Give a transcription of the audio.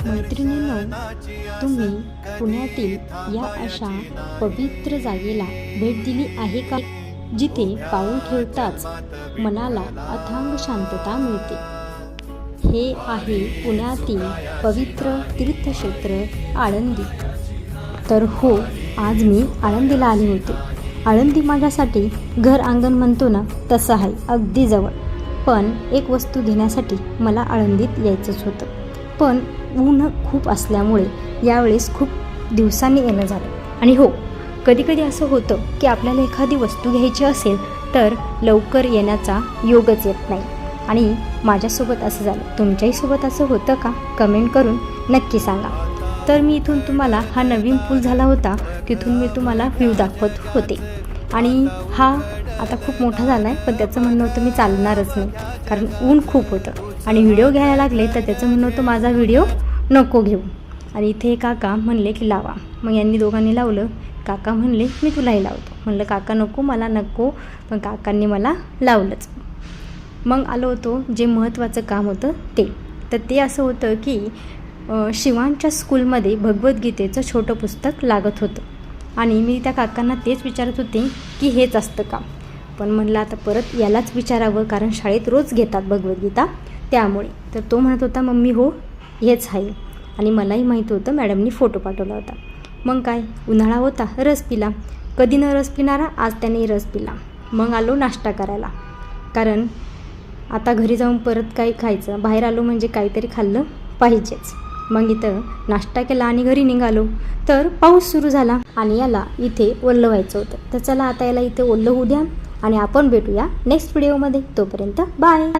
मैत्रिणींनो, तुम्ही पुण्यातील या अशा पवित्र जागेला भेट दिली आहे का, जिथे पाऊल ठेवताच मनाला अथांग शांतता मिळते? हे आहे पुण्यातील पवित्र तीर्थक्षेत्र आळंदी. तर हो, आज मी आळंदीला आले होते. आळंदी माझ्यासाठी घर अंगण म्हणतो ना, तसं आहे, अगदी जवळ. पण एक वस्तू घेण्यासाठी मला आळंदीत यायचंच होतं. पण ऊन खूप असल्यामुळे यावेळेस खूप दिवसांनी येणं झालं. आणि हो, कधीकधी असं होतं की आपल्याला एखादी वस्तू घ्यायची असेल तर लवकर येण्याचा योगच येत नाही. आणि माझ्यासोबत असं झालं. तुमच्याही सोबत असं होतं का? कमेंट करून नक्की सांगा. तर मी इथून तुम्हाला हा नवीन पूल झाला होता, तिथून मी तुम्हाला व्ह्यू दाखवत होते. आणि हा आता खूप मोठा झाला आहे, पण त्याचं म्हणणं होतं मी चालणारच नाही, कारण ऊन खूप होतं. आणि व्हिडिओ घ्यायला लागले तर त्याचं म्हणणं होतं माझा व्हिडिओ नको घेऊ. आणि इथे काका म्हणले की लावा. मग यांनी दोघांनी लावलं. काका म्हणले मी तुलाही लावतो. म्हणलं काका नको, मला नको. पण काकांनी मला लावलंच. मग आलो होतो जे महत्त्वाचं काम होतं ते. तर ते असं होतं की शिवांच्या स्कूलमध्ये भगवद्गीतेचं छोटं पुस्तक लागत होतं. आणि मी त्या काकांना तेच विचारत होते की हेच असतं का. पण म्हणलं आता परत यालाच विचारावं, कारण शाळेत रोज घेतात भगवद्गीता, त्यामुळे. तर तो म्हणत होता मम्मी हो हेच आहे. आणि मलाही माहीत होतं, मॅडमनी फोटो पाठवला होता. मग काय, उन्हाळा होता, रस पिला. कधी न रस पिणारा, आज त्याने रस पिला. मग आलो नाश्ता करायला, कारण आता घरी जाऊन परत काही खायचं, बाहेर आलो म्हणजे काहीतरी खाल्लं पाहिजेच. मग इथं नाश्ता केला आणि घरी निघालो तर पाऊस सुरू झाला आणि याला इथे ओलं व्हायचं होतं. तर चला आता याला इथे ओलं होऊ द्या आणि आपण भेटूया नेक्स्ट व्हिडिओमध्ये. तोपर्यंत बाय.